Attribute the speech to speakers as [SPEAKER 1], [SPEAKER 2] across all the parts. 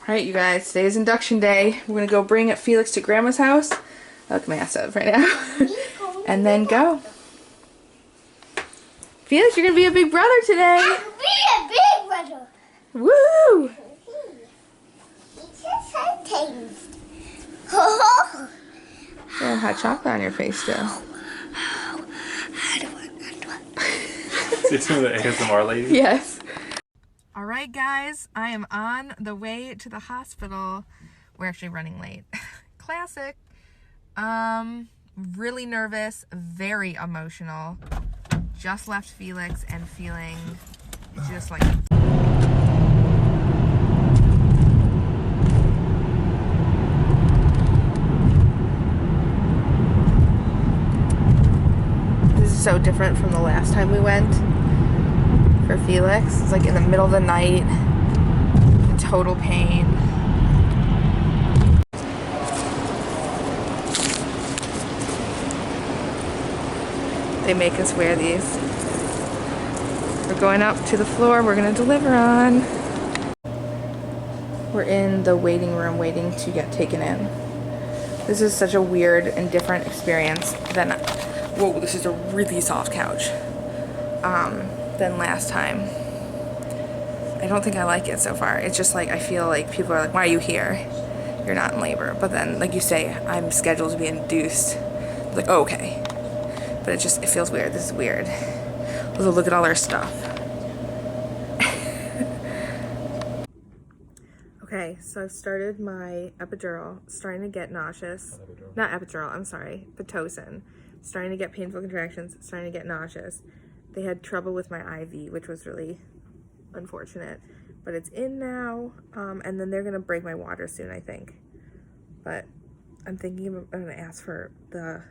[SPEAKER 1] Alright, you guys, today's induction day. We're gonna go bring Felix to Grandma's house. I look massive right now. And then go. Felix, you're gonna be a big brother today.
[SPEAKER 2] I'll be a big brother.
[SPEAKER 1] Woo!
[SPEAKER 2] It's just so taste.
[SPEAKER 1] You have hot chocolate on your face still.
[SPEAKER 3] See some of the ASMR lady?
[SPEAKER 1] Yes. Alright guys, I am on the way to the hospital. We're actually running late. Classic. Really nervous, very emotional. Just left Felix and feeling just like... This is so different from the last time we went for Felix. It's like in the middle of the night, in total pain. They make us wear these. We're going up to the floor we're gonna deliver on. We're in the waiting room waiting to get taken in. This is such a weird and different experience than, whoa, this is a really soft couch, than last time. I don't think I like it so far. It's just like, I feel like people are like, why are you here? You're not in labor. But then, like you say, I'm scheduled to be induced. Like, oh, okay. But it feels weird. This is weird. Also, look at all our stuff. Okay, so I've started my epidural. Starting to get nauseous. Not epidural, I'm sorry. Pitocin. Starting to get painful contractions. Starting to get nauseous. They had trouble with my IV, which was really unfortunate. But it's in now, and then they're going to break my water soon, I think. But I'm thinking I'm going to ask for the...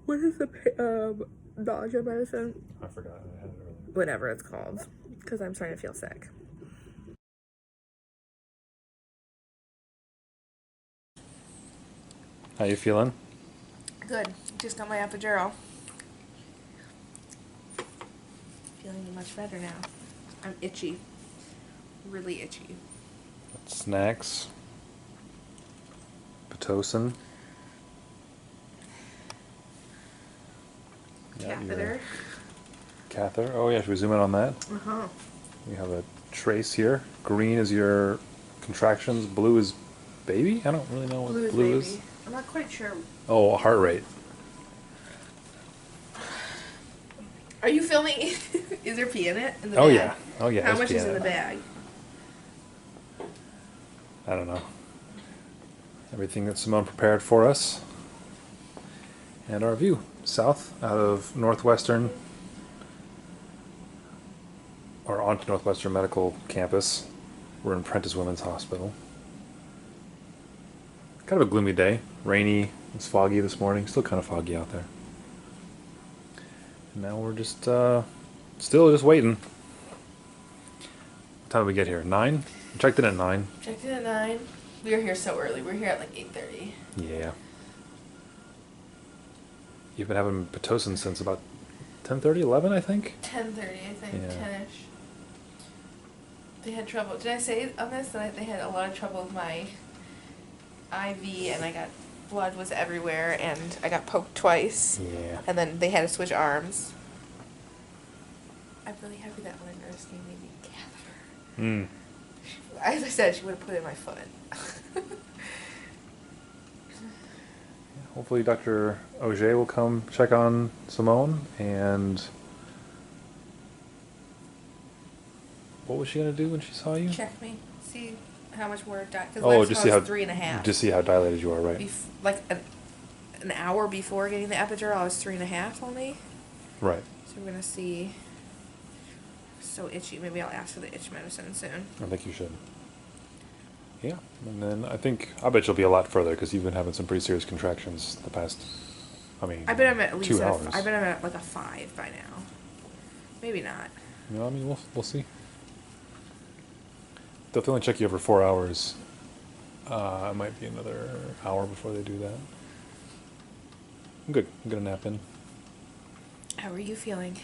[SPEAKER 1] What is the nausea medicine?
[SPEAKER 3] I forgot. I had it earlier.
[SPEAKER 1] Whatever it's called. Because I'm starting to feel sick.
[SPEAKER 3] How you feeling?
[SPEAKER 1] Good. Just got my epidural. Feeling much better now. I'm itchy. Really itchy.
[SPEAKER 3] Snacks. Pitocin.
[SPEAKER 1] Catheter.
[SPEAKER 3] Catheter. Oh yeah, should we zoom in on that?
[SPEAKER 1] Uh-huh.
[SPEAKER 3] We have a trace here. Green is your contractions. Blue is baby? I don't really know what blue is.
[SPEAKER 1] I'm not quite sure.
[SPEAKER 3] Oh, heart rate.
[SPEAKER 1] Are you filming? Is there pee in it? In the
[SPEAKER 3] Oh
[SPEAKER 1] bag?
[SPEAKER 3] yeah. Oh yeah.
[SPEAKER 1] How much is in the bag?
[SPEAKER 3] I don't know. Everything that Simone prepared for us. And our view. South out of Northwestern, or onto Northwestern Medical Campus. We're in Prentice Women's Hospital. Kind of a gloomy day. Rainy. It's foggy this morning. Still kind of foggy out there. And now we're just still just waiting. What time did we get here? 9? We checked in at 9.
[SPEAKER 1] Checked in at 9. We were here so early. We were here at like 8:30.
[SPEAKER 3] Yeah. You've been having Pitocin since about 10:30, 11, I think?
[SPEAKER 1] 10:30, I think.
[SPEAKER 3] Yeah.
[SPEAKER 1] 10-ish. They had trouble. Did I say on this that they had a lot of trouble with my IV and I got blood was everywhere and I got poked twice.
[SPEAKER 3] Yeah.
[SPEAKER 1] And then they had to switch arms. I'm really happy that one nurse gave me the catheter. As I said, she would have put it in my foot.
[SPEAKER 3] Hopefully Dr. Auger will come check on Simone, and what was she going to do when she saw you?
[SPEAKER 1] Check me. See how much more because
[SPEAKER 3] Oh, just see how
[SPEAKER 1] 3.5.
[SPEAKER 3] Just see how dilated you are, right?
[SPEAKER 1] Like an hour before getting the epidural, I was 3.5 only.
[SPEAKER 3] Right.
[SPEAKER 1] So we're gonna see. So itchy. Maybe I'll ask for the itch medicine soon.
[SPEAKER 3] I think you should. Yeah, and then I bet you'll be a lot further because you've been having some pretty serious contractions the past. I mean,
[SPEAKER 1] I bet I'm at least
[SPEAKER 3] 2 hours.
[SPEAKER 1] I bet I'm at like a 5 by now. Maybe not.
[SPEAKER 3] You know, I mean, we'll see. They'll only check you over 4 hours. It might be another hour before they do that. I'm good. I'm gonna nap in.
[SPEAKER 1] How are you feeling?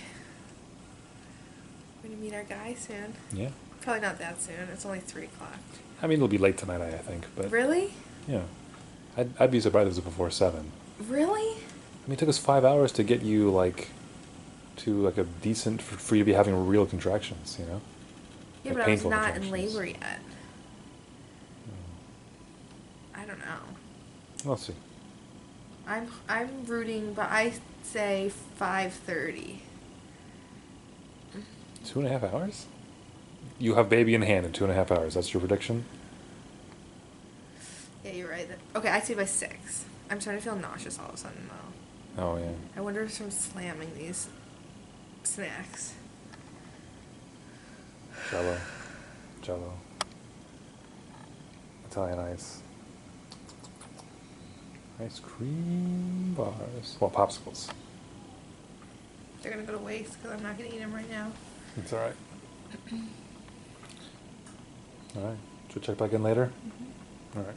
[SPEAKER 1] We're gonna meet our guy soon.
[SPEAKER 3] Yeah.
[SPEAKER 1] Probably not that soon. It's only 3 o'clock.
[SPEAKER 3] I mean, it'll be late tonight, I think, but
[SPEAKER 1] Really?
[SPEAKER 3] yeah. I'd be surprised if it was before 7.
[SPEAKER 1] Really?
[SPEAKER 3] I mean, it took us 5 hours to get you, like, to, like, a decent, for you to be having real contractions, you know?
[SPEAKER 1] Yeah,
[SPEAKER 3] Like,
[SPEAKER 1] but I was
[SPEAKER 3] painful
[SPEAKER 1] not in
[SPEAKER 3] contractions.
[SPEAKER 1] labor yet. I don't know.
[SPEAKER 3] We'll see.
[SPEAKER 1] I'm rooting, but I say 5:30.
[SPEAKER 3] 2.5 hours? You have baby in hand in 2.5 hours. That's your prediction?
[SPEAKER 1] Yeah, you're right. Okay, I say by 6. I'm starting to feel nauseous all of a sudden, though.
[SPEAKER 3] Oh, yeah.
[SPEAKER 1] I wonder if I'm slamming these snacks.
[SPEAKER 3] Jello. Jello. Italian ice. Ice cream bars. Well, popsicles.
[SPEAKER 1] They're gonna go to waste because I'm not gonna eat them right now.
[SPEAKER 3] It's alright. Alright. Should we check back in later? Alright.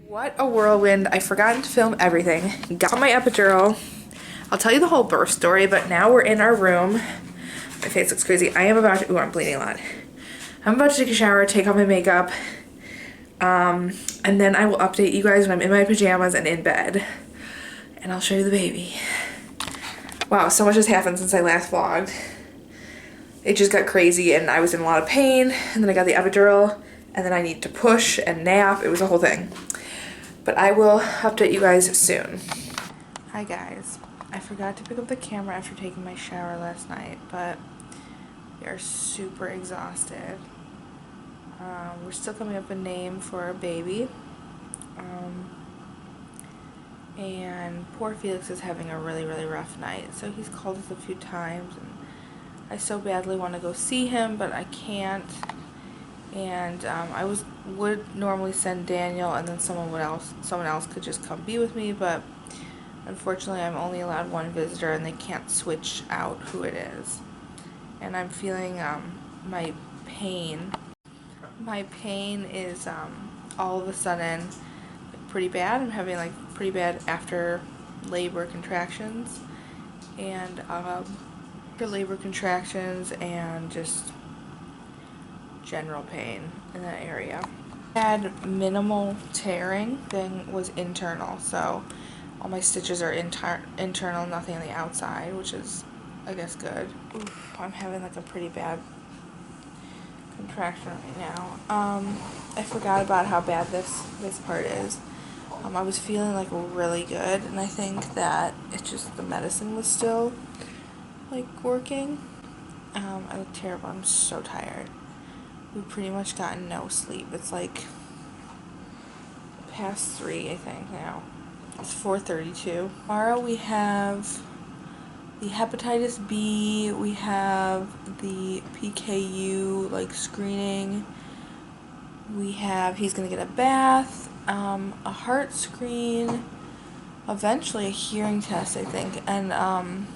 [SPEAKER 1] What a whirlwind. I forgot to film everything. Got my epidural. I'll tell you the whole birth story, but now we're in our room. My face looks crazy. I am about to, ooh, I'm bleeding a lot. I'm about to take a shower, take off my makeup, and then I will update you guys when I'm in my pajamas and in bed. And I'll show you the baby. Wow, so much has happened since I last vlogged. It just got crazy and I was in a lot of pain, and then I got the epidural, and then I need to push and nap. It was a whole thing. But I will update you guys soon. Hi guys. I forgot to pick up the camera after taking my shower last night, but we are super exhausted. We're still coming up with a name for our baby. And poor Felix is having a really, really rough night. So he's called us a few times, and I so badly want to go see him, but I can't. And I would normally send Daniel, and then someone else could just come be with me, but unfortunately I'm only allowed one visitor, and they can't switch out who it is. And I'm feeling my pain. My pain is all of a sudden pretty bad. I'm having like pretty bad after labor contractions, and after labor contractions and just general pain in that area. Had minimal tearing. Thing was internal, so all my stitches are internal, nothing on the outside, which is, I guess, good. Oof, I'm having like a pretty bad contraction right now. I forgot about how bad this part is. I was feeling like really good, and I think that it's just the medicine was still like working. I look terrible. I'm so tired. We've pretty much gotten no sleep. It's like past 3, I think, now. It's 4:32. Tomorrow we have the hepatitis B, we have the PKU, like, screening. He's gonna get a bath, a heart screen, eventually a hearing test, I think, and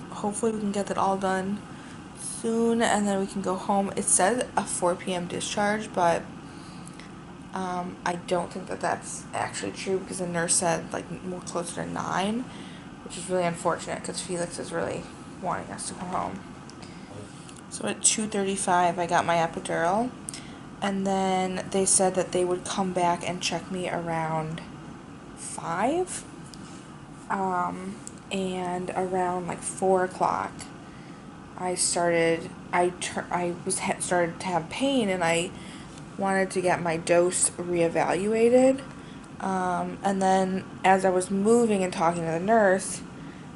[SPEAKER 1] hopefully we can get that all done soon, and then we can go home. It says a 4 p.m. discharge, but I don't think that that's actually true, because the nurse said like more closer to 9, which is really unfortunate because Felix is really wanting us to come home. So at 2:35 I got my epidural, and then they said that they would come back and check me around 5, and around like 4 o'clock I started to have pain, and I wanted to get my dose reevaluated. And then as I was moving and talking to the nurse,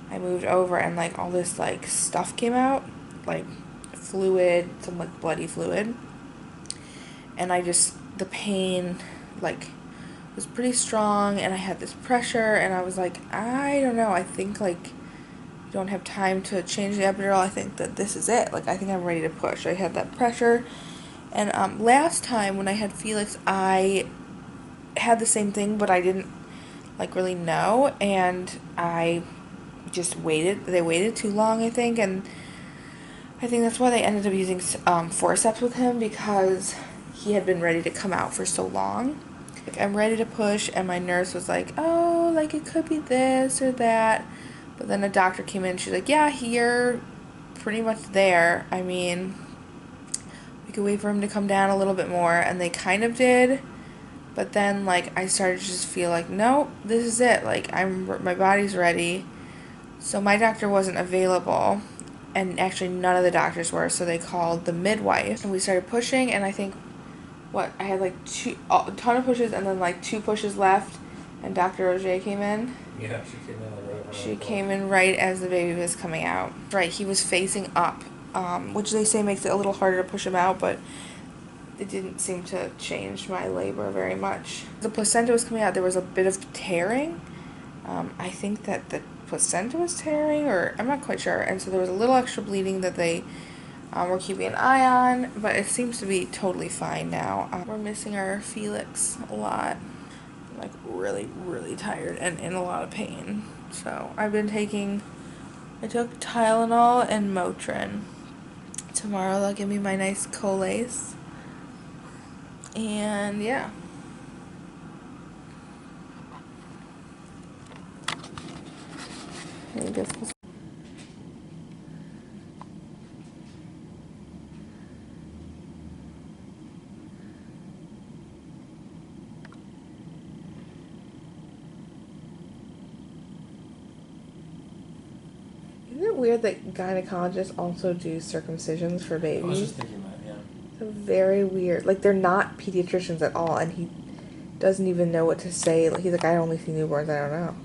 [SPEAKER 1] I moved over, and like all this like stuff came out, like fluid, some like bloody fluid. And the pain like was pretty strong, and I had this pressure, and I was like, I don't know, I think like you don't have time to change the epidural. I think that this is it. Like, I think I'm ready to push. I had that pressure, And last time when I had Felix, I had the same thing, but I didn't like really know, and I just waited. They waited too long, I think, and I think that's why they ended up using forceps with him, because he had been ready to come out for so long. Like, I'm ready to push, and my nurse was like, oh, like it could be this or that. But then a doctor came in and she's like, yeah, you're pretty much there. I mean, we could wait for him to come down a little bit more, and they kind of did. But then, like, I started to just feel like, nope, this is it. Like, my body's ready. So my doctor wasn't available, and actually none of the doctors were, so they called the midwife. And we started pushing, and I think, I had like a ton of pushes, and then like 2 pushes left, and Dr. Roger came in.
[SPEAKER 3] Yeah, she came in right.
[SPEAKER 1] She came in right as the baby was coming out. Right, he was facing up, which they say makes it a little harder to push him out, but it didn't seem to change my labor very much. The placenta was coming out. There was a bit of tearing. I think that the placenta was tearing, or I'm not quite sure. And so there was a little extra bleeding that they were keeping an eye on, but it seems to be totally fine now. We're missing our Felix a lot. I'm like really, really tired and in a lot of pain. So I took Tylenol and Motrin. Tomorrow they'll give me my nice Colace. And yeah. I guess Isn't it weird that gynecologists also do circumcisions for babies?
[SPEAKER 3] I was just thinking that, yeah.
[SPEAKER 1] It's very weird. Like, they're not pediatricians at all, and he doesn't even know what to say. Like, he's like, I only see newborns, I don't know.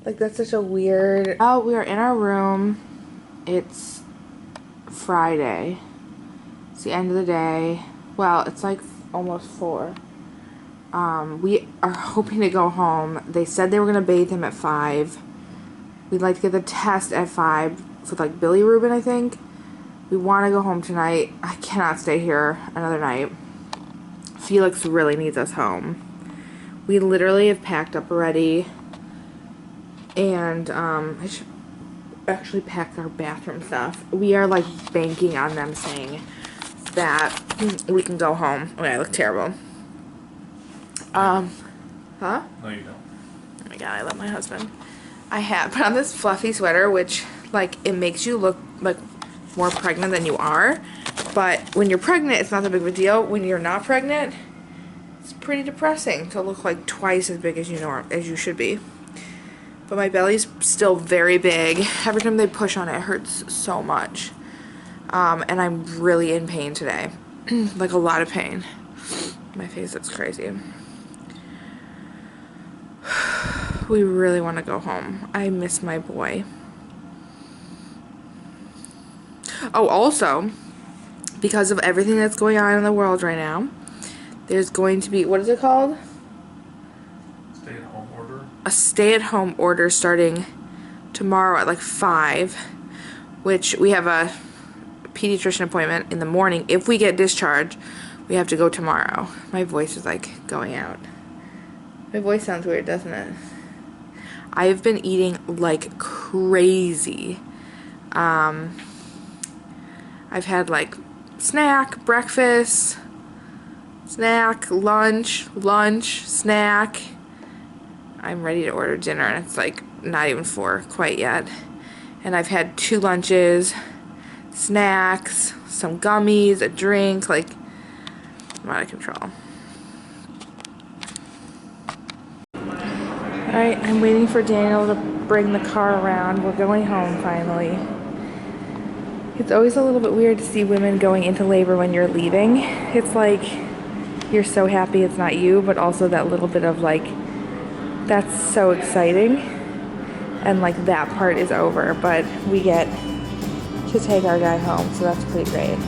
[SPEAKER 1] Like, that's such a weird... Oh, we are in our room. It's Friday. It's the end of the day. Well, it's like almost 4. We are hoping to go home. They said they were going to bathe him at 5. We'd like to get the test at 5 for, like, bilirubin, I think. We want to go home tonight. I cannot stay here another night. Felix really needs us home. We literally have packed up already. And I should actually pack our bathroom stuff. We are like banking on them saying that we can go home. Oh, I look terrible. Huh?
[SPEAKER 3] No, you don't.
[SPEAKER 1] Oh my god, I love my husband. I have put on this fluffy sweater, which like it makes you look like more pregnant than you are. But when you're pregnant, it's not that big of a deal. When you're not pregnant, it's pretty depressing to look like twice as big as you should be. But my belly's still very big. Every time they push on it, it hurts so much. And I'm really in pain today. Like a lot of pain. My face looks crazy. We really want to go home. I miss my boy. Oh, also, because of everything that's going on in the world right now, there's going to be, what is it called?
[SPEAKER 3] Stay-at-home order.
[SPEAKER 1] A stay-at-home order starting tomorrow at like 5, which we have a pediatrician appointment in the morning. If we get discharged, we have to go tomorrow. My voice is like going out. My voice sounds weird, doesn't it? I've been eating like crazy. I've had like snack, breakfast, snack, lunch, snack. I'm ready to order dinner, and it's like not even 4 quite yet. And I've had 2 lunches, snacks, some gummies, a drink. Like, I'm out of control. Alright, I'm waiting for Daniel to bring the car around. We're going home finally. It's always a little bit weird to see women going into labor when you're leaving. It's like you're so happy it's not you, but also that little bit of like, that's so exciting. And like that part is over, but we get to take our guy home, so that's pretty great.